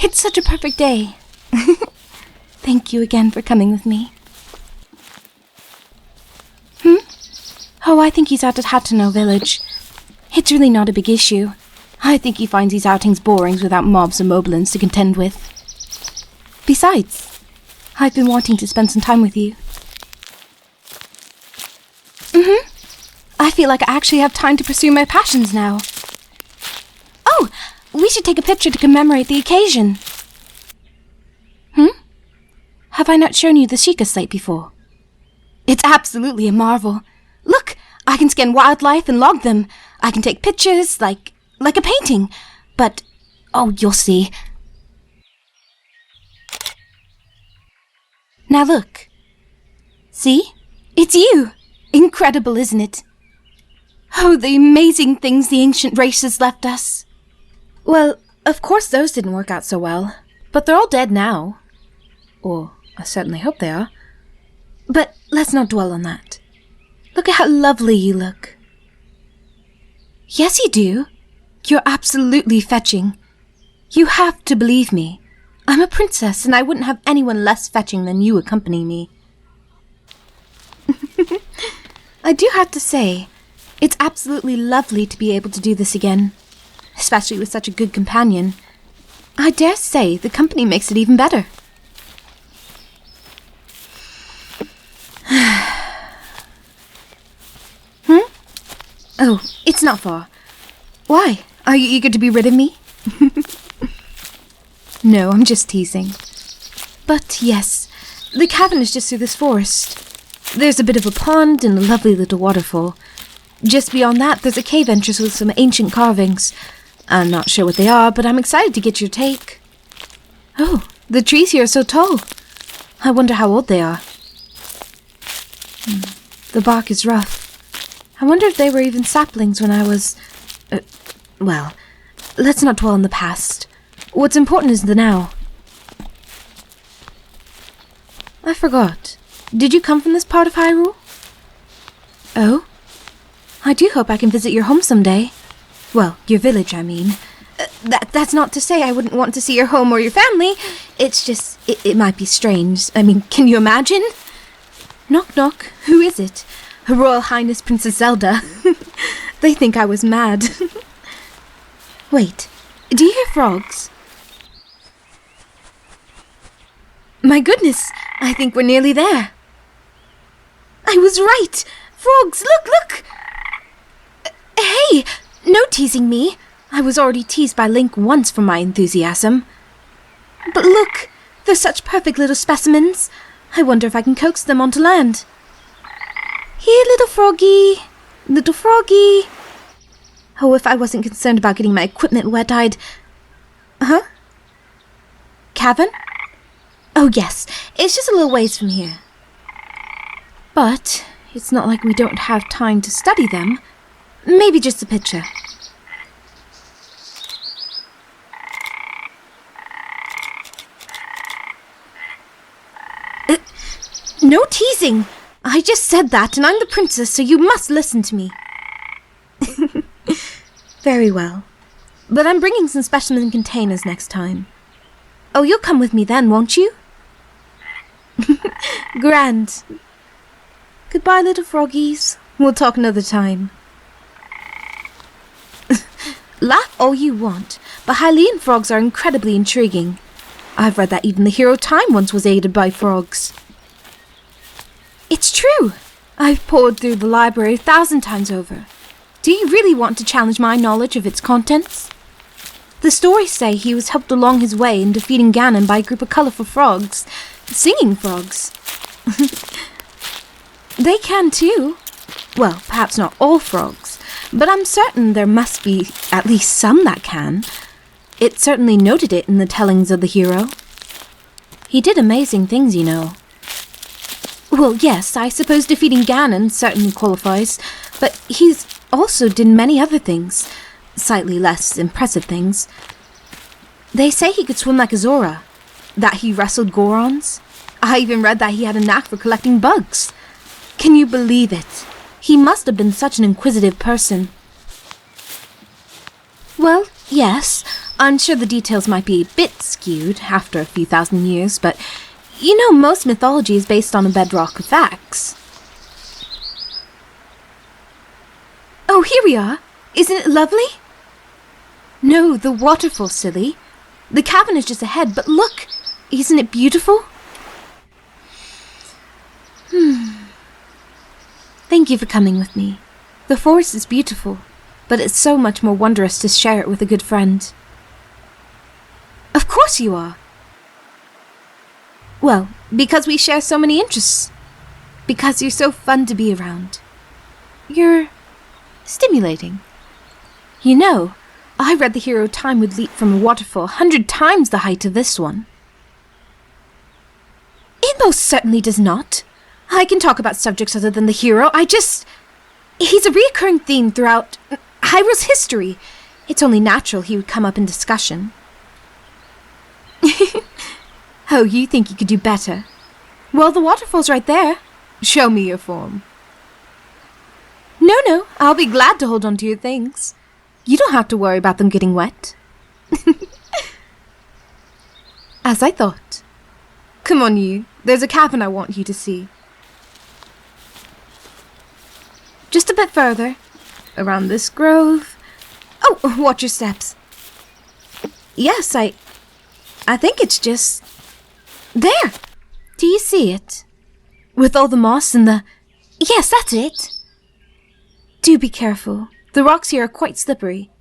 It's such a perfect day. Thank you again for coming with me. Oh, I think he's out at Hateno Village. It's really not a big issue. I think he finds these outings boring without mobs and moblins to contend with. Besides, I've been wanting to spend some time with you. I feel like I actually have time to pursue my passions now. Oh, we should take a picture to commemorate the occasion. Have I not shown you the Sheikah slate before? It's absolutely a marvel. Look, I can scan wildlife and log them. I can take pictures like a painting. But, oh, you'll see. Now look. See? It's you! Incredible, isn't it? Oh, the amazing things the ancient races left us. Well, of course those didn't work out so well. But they're all dead now. Or, I certainly hope they are. But let's not dwell on that. Look at how lovely you look. Yes, you do. You're absolutely fetching. You have to believe me. I'm a princess, and I wouldn't have anyone less fetching than you accompany me. I do have to say, it's absolutely lovely to be able to do this again. Especially with such a good companion. I dare say the company makes it even better. Oh, it's not far. Why? Are you eager to be rid of me? No, I'm just teasing. But yes, the cavern is just through this forest. There's a bit of a pond and a lovely little waterfall. Just beyond that, there's a cave entrance with some ancient carvings. I'm not sure what they are, but I'm excited to get your take. Oh, the trees here are so tall. I wonder how old they are. The bark is rough. I wonder if they were even saplings when I was... well, let's not dwell on the past. What's important is the now. I forgot. Did you come from this part of Hyrule? Oh? I do hope I can visit your home someday. Well, your village, I mean. That's not to say I wouldn't want to see your home or your family. It's just, it might be strange. I mean, can you imagine? Knock, knock. Who is it? Her Royal Highness Princess Zelda. They think I was mad. Wait, do you hear frogs? My goodness, I think we're nearly there. I was right! Frogs, look! Hey, no teasing me. I was already teased by Link once for my enthusiasm. But look, they're such perfect little specimens. I wonder if I can coax them onto land. Here, little froggy. Little froggy. Oh, if I wasn't concerned about getting my equipment wet, I'd... Huh? Cavern? Oh, yes. It's just a little ways from here. But it's not like we don't have time to study them. Maybe just a picture. No teasing! I just said that, and I'm the princess, so you must listen to me. Very well. But I'm bringing some specimen containers next time. Oh, you'll come with me then, won't you? Grand. Goodbye, little froggies. We'll talk another time. Laugh all you want, but Hylian frogs are incredibly intriguing. I've read that even the hero Time once was aided by frogs. It's true! I've pored through the library 1,000 times over. Do you really want to challenge my knowledge of its contents? The stories say he was helped along his way in defeating Ganon by a group of colourful frogs. Singing frogs. They can too. Well, perhaps not all frogs, but I'm certain there must be at least some that can. It certainly noted it in the tellings of the hero. He did amazing things, you know. Well, yes, I suppose defeating Ganon certainly qualifies, but he's also did many other things, slightly less impressive things. They say he could swim like a Zora, that he wrestled Gorons. I even read that he had a knack for collecting bugs. Can you believe it? He must have been such an inquisitive person. Well, yes, I'm sure the details might be a bit skewed after a few thousand years, but you know most mythology is based on a bedrock of facts. Oh, here we are. Isn't it lovely? No, the waterfall, silly. The cavern is just ahead, but look! Isn't it beautiful? Thank you for coming with me. The forest is beautiful, but it's so much more wondrous to share it with a good friend. Of course you are. Well, because we share so many interests. Because you're so fun to be around. You're stimulating. You know, I read the hero time would leap from a waterfall 100 times the height of this one. It most certainly does not. I can talk about subjects other than the hero. He's a recurring theme throughout Hyrule's history. It's only natural he would come up in discussion. Oh, you think you could do better? Well, the waterfall's right there. Show me your form. No, I'll be glad to hold on to your things. You don't have to worry about them getting wet. As I thought. Come on, you. There's a cavern I want you to see. Just a bit further. Around this grove. Oh, watch your steps. Yes, I think it's just... there! Do you see it? With all the moss and the... Yes, that's it! Do be careful. The rocks here are quite slippery.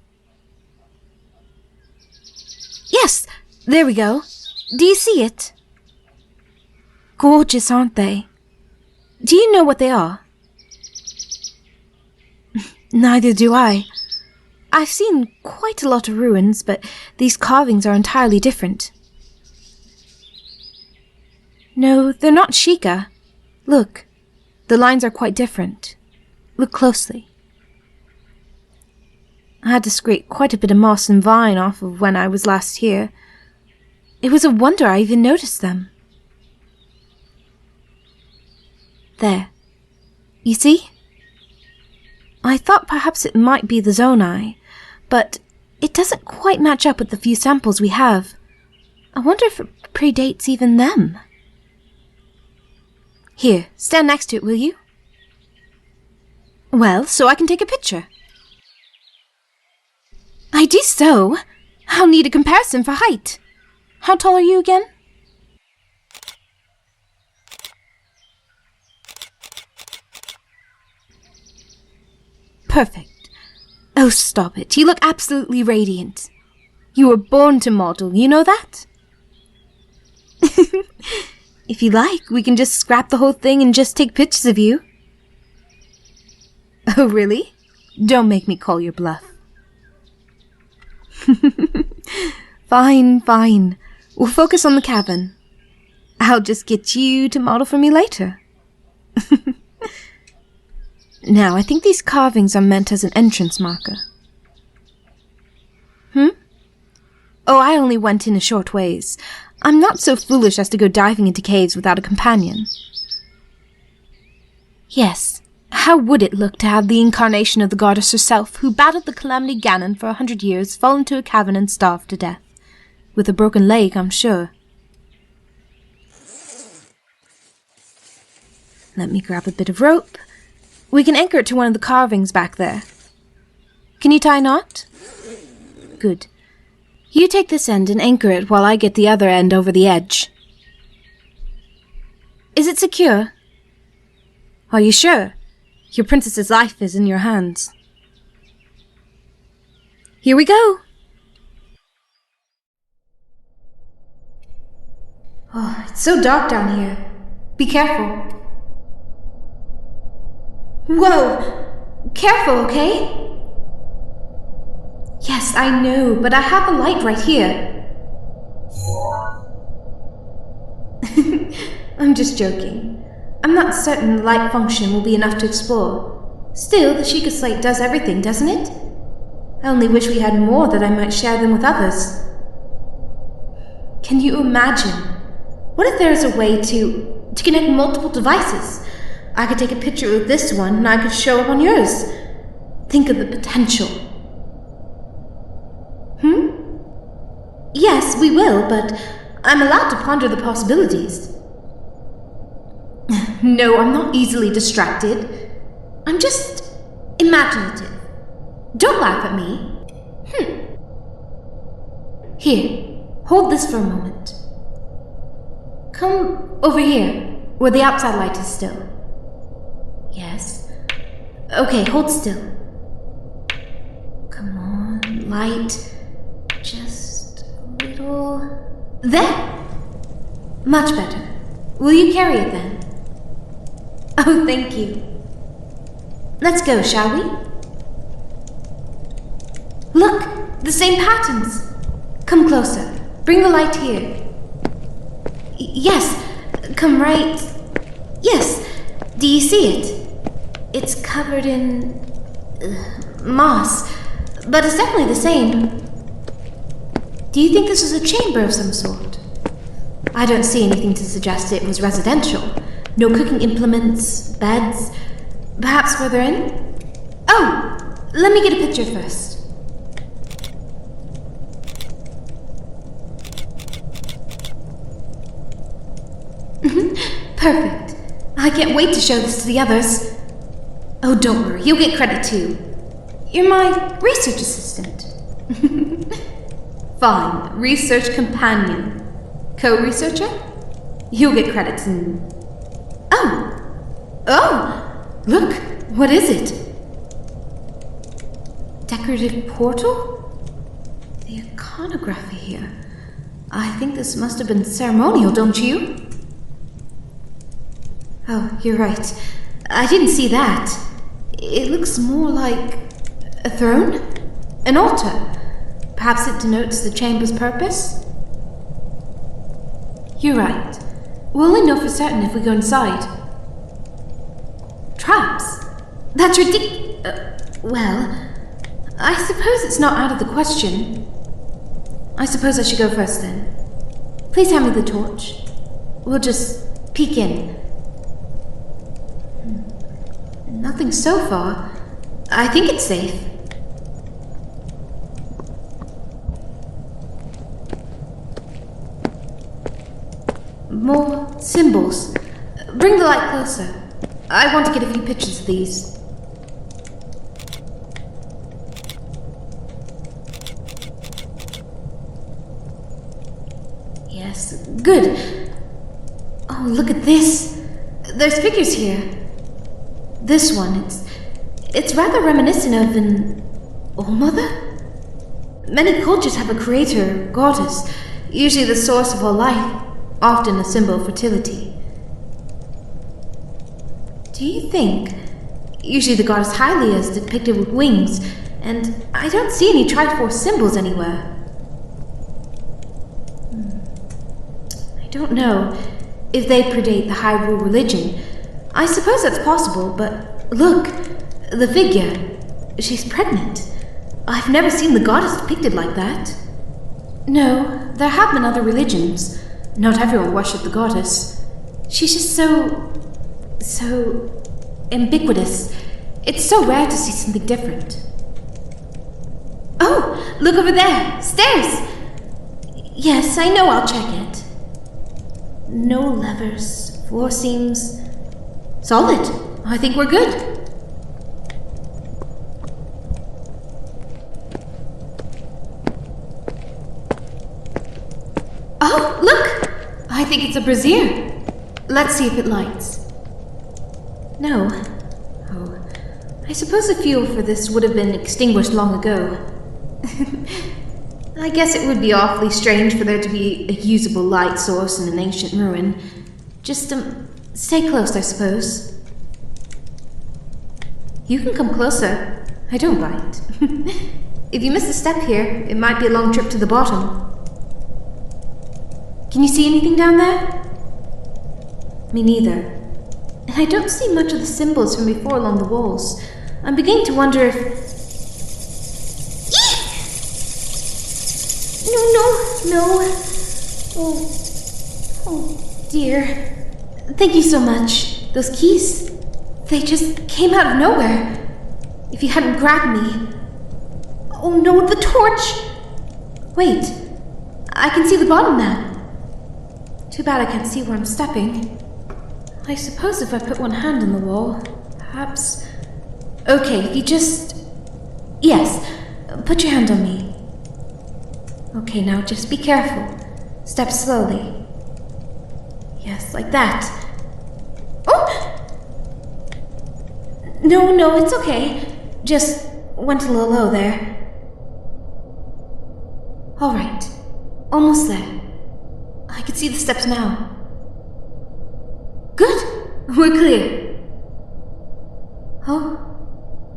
Yes, there we go. Do you see it? Gorgeous, aren't they? Do you know what they are? Neither do I. I've seen quite a lot of ruins, but these carvings are entirely different. No, they're not Sheikah. Look, the lines are quite different. Look closely. I had to scrape quite a bit of moss and vine off of when I was last here. It was a wonder I even noticed them. There. You see? I thought perhaps it might be the Zonai, but it doesn't quite match up with the few samples we have. I wonder if it predates even them. Here, stand next to it, will you? Well, so I can take a picture. I do so. I'll need a comparison for height. How tall are you again? Perfect. Oh, stop it. You look absolutely radiant. You were born to model, you know that? If you like, we can just scrap the whole thing and just take pictures of you. Oh, really? Don't make me call your bluff. Fine. We'll focus on the cavern. I'll just get you to model for me later. Now, I think these carvings are meant as an entrance marker. Oh, I only went in a short ways. I'm not so foolish as to go diving into caves without a companion. Yes, how would it look to have the incarnation of the goddess herself, who battled the calamity Ganon for 100 years, fall into a cavern and starve to death? With a broken leg, I'm sure. Let me grab a bit of rope. We can anchor it to one of the carvings back there. Can you tie a knot? Good. You take this end and anchor it while I get the other end over the edge. Is it secure? Are you sure? Your princess's life is in your hands. Here we go! Oh, it's so dark down here. Be careful. Whoa! Careful, okay? Yes, I know, but I have a light right here. I'm just joking. I'm not certain the light function will be enough to explore. Still, the Sheikah slate does everything, doesn't it? I only wish we had more that I might share them with others. Can you imagine? What if there is a way to connect multiple devices? I could take a picture with this one and I could show up on yours. Think of the potential. Yes, we will, but I'm allowed to ponder the possibilities. No, I'm not easily distracted. I'm just imaginative. Don't laugh at me. Here, hold this for a moment. Come over here, where the outside light is still. Yes. Okay, hold still. Come on, light. Just a little... There! Much better. Will you carry it then? Oh, thank you. Let's go, shall we? Look! The same patterns! Come closer. Bring the light here. Yes, come right... Yes, do you see it? It's covered in... moss, but it's definitely the same. Do you think this is a chamber of some sort? I don't see anything to suggest it was residential. No cooking implements, beds. Perhaps further in? Oh, let me get a picture first. Perfect. I can't wait to show this to the others. Oh, don't worry, you'll get credit too. You're my research assistant. Fine, research companion. Co-researcher? You'll get credits and... Oh! Look, what is it? Decorative portal? The iconography here. I think this must have been ceremonial, don't you? Oh, you're right. I didn't see that. It looks more like a throne? An altar? Perhaps it denotes the chamber's purpose? You're right. We'll only know for certain if we go inside. Traps? That's ridiculous. Well, I suppose it's not out of the question. I suppose I should go first then. Please hand me the torch. We'll just peek in. Nothing so far. I think it's safe. More symbols. Bring the light closer. I want to get a few pictures of these. Yes, good. Oh, look at this. There's figures here. This one, it's rather reminiscent of an All-Mother? Many cultures have a creator, goddess, usually the source of all life, often a symbol of fertility. Do you think? Usually the goddess Hyrule is depicted with wings, and I don't see any Triforce symbols anywhere. I don't know if they predate the Hyrule religion. I suppose that's possible, but look, the figure. She's pregnant. I've never seen the goddess depicted like that. No, there have been other religions. Not everyone worshipped the goddess. She's just so ubiquitous. It's so rare to see something different. Oh, look over there! Stairs! Yes, I know, I'll check it. No levers. Floor seems... solid. I think we're good. Oh, look! I think it's a brazier. Let's see if it lights. No. Oh, I suppose the fuel for this would have been extinguished long ago. I guess it would be awfully strange for there to be a usable light source in an ancient ruin. Just, stay close, I suppose. You can come closer. I don't bite. If you miss a step here, it might be a long trip to the bottom. Can you see anything down there? Me neither. And I don't see much of the symbols from before along the walls. I'm beginning to wonder if... No. Oh dear. Thank you so much. Those keys, they just came out of nowhere. If you hadn't grabbed me... Oh no, the torch! Wait, I can see the bottom now. Too bad I can't see where I'm stepping. I suppose if I put one hand on the wall, perhaps... Okay, if you just... Yes, put your hand on me. Okay, now just be careful. Step slowly. Yes, like that. Oh! No, it's okay. Just went a little low there. Alright, almost there. I can see the steps now. Good, we're clear. Oh,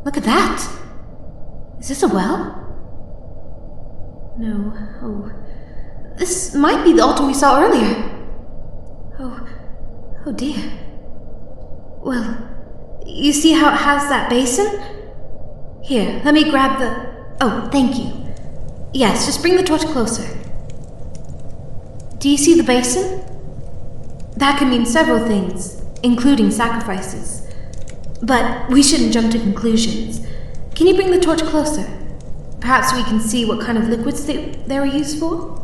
look at that. Is this a well? No, oh. This might be the altar we saw earlier. Oh dear. Well, you see how it has that basin? Here, let me grab the... Oh, thank you. Yes, just bring the torch closer. Do you see the basin? That can mean several things, including sacrifices. But we shouldn't jump to conclusions. Can you bring the torch closer? Perhaps we can see what kind of liquids they were used for?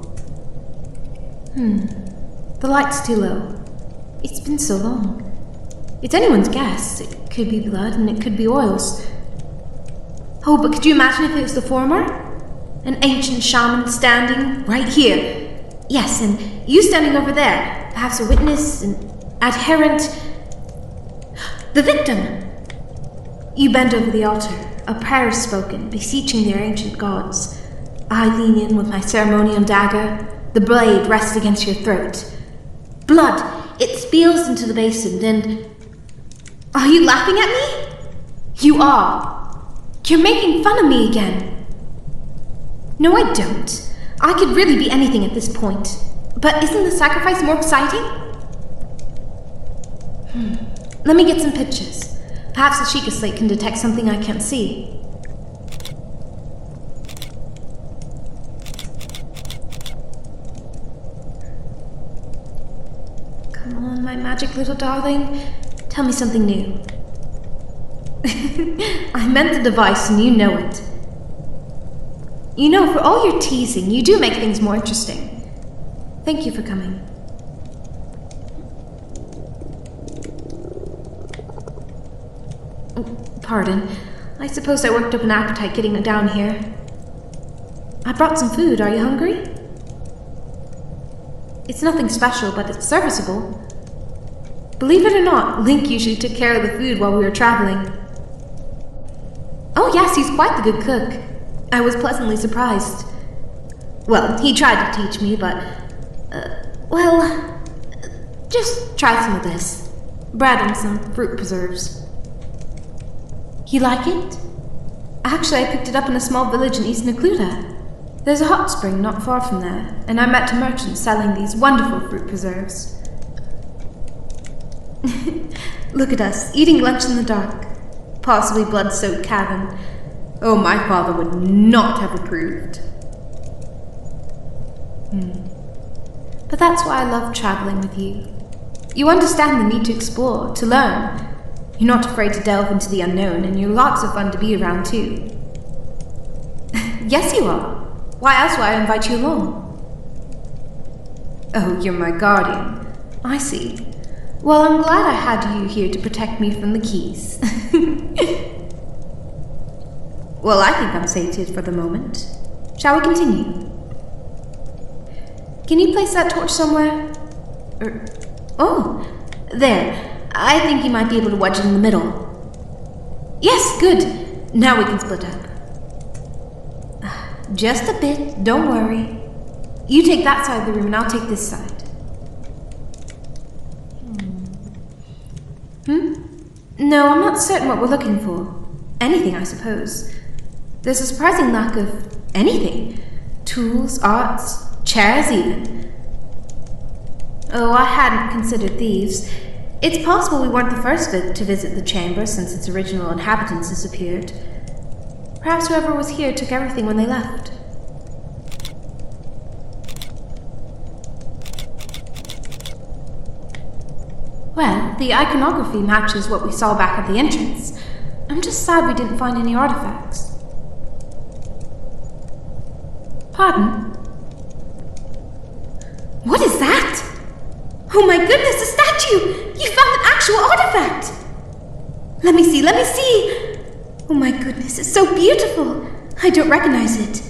The light's too low. It's been so long. It's anyone's guess. It could be blood and it could be oils. Oh, but could you imagine if it was the former? An ancient shaman standing right here. Yes, and you standing over there. Perhaps a witness, an adherent. The victim! You bend over the altar. A prayer is spoken, beseeching their ancient gods. I lean in with my ceremonial dagger. The blade rests against your throat. Blood! It spills into the basin, and... Are you laughing at me? You are. You're making fun of me again. No, I don't. I could really be anything at this point. But isn't the sacrifice more exciting? Let me get some pictures. Perhaps the Sheikah slate can detect something I can't see. Come on, my magic little darling. Tell me something new. I meant the device and you know it. You know, for all your teasing, you do make things more interesting. Thank you for coming. Pardon. I suppose I worked up an appetite getting down here. I brought some food. Are you hungry? It's nothing special, but it's serviceable. Believe it or not, Link usually took care of the food while we were traveling. Oh yes, he's quite the good cook. I was pleasantly surprised. Well, he tried to teach me, but... just try some of this. Bread and some fruit preserves. You like it? Actually, I picked it up in a small village in East Necluda. There's a hot spring not far from there, and I met a merchant selling these wonderful fruit preserves. Look at us, eating lunch in the dark. Possibly blood-soaked cavern. Oh, my father would not have approved. But that's why I love traveling with you. You understand the need to explore, to learn. You're not afraid to delve into the unknown, and you're lots of fun to be around, too. Yes, you are. Why else would I invite you along? Oh, you're my guardian. I see. Well, I'm glad I had you here to protect me from the keys. Well, I think I'm sated for the moment. Shall we continue? Can you place that torch somewhere? Oh, there. I think you might be able to wedge it in the middle. Yes, good. Now we can split up. Just a bit, don't worry. You take that side of the room and I'll take this side. No, I'm not certain what we're looking for. Anything, I suppose. There's a surprising lack of anything. Tools, arts, chairs even. Oh, I hadn't considered thieves. It's possible we weren't the first to visit the chamber since its original inhabitants disappeared. Perhaps whoever was here took everything when they left. Well, the iconography matches what we saw back at the entrance. I'm just sad we didn't find any artifacts. Pardon? Oh my goodness, a statue! You found an actual artifact! Let me see. Oh my goodness, it's so beautiful. I don't recognize it.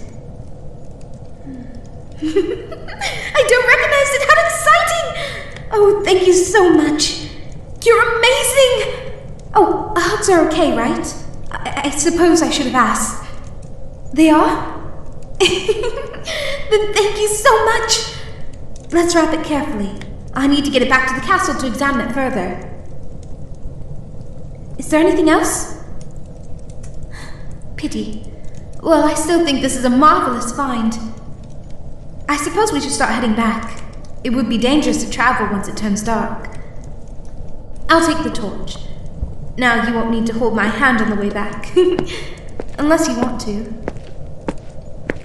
I don't recognize it! How exciting! Oh, thank you so much. You're amazing! Oh, hugs are okay, right? I suppose I should have asked. They are? Then thank you so much. Let's wrap it carefully. I need to get it back to the castle to examine it further. Is there anything else? Pity. Well, I still think this is a marvelous find. I suppose we should start heading back. It would be dangerous to travel once it turns dark. I'll take the torch. Now you won't need to hold my hand on the way back. Unless you want to.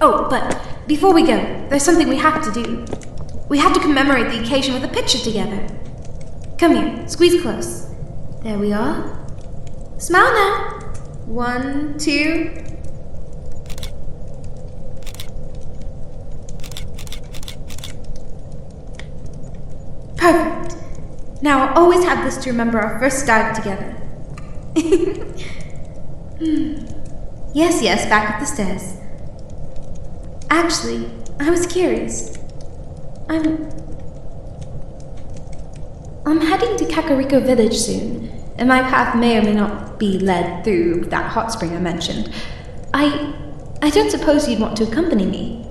Oh, but before we go, there's something we have to do. We have to commemorate the occasion with a picture together. Come here, squeeze close. There we are. Smile now. 1, 2. Perfect. Now I'll always have this to remember our first dive together. Yes, back up the stairs. Actually, I was curious. I'm heading to Kakariko village soon, and my path may or may not be led through that hot spring I mentioned. I don't suppose you'd want to accompany me.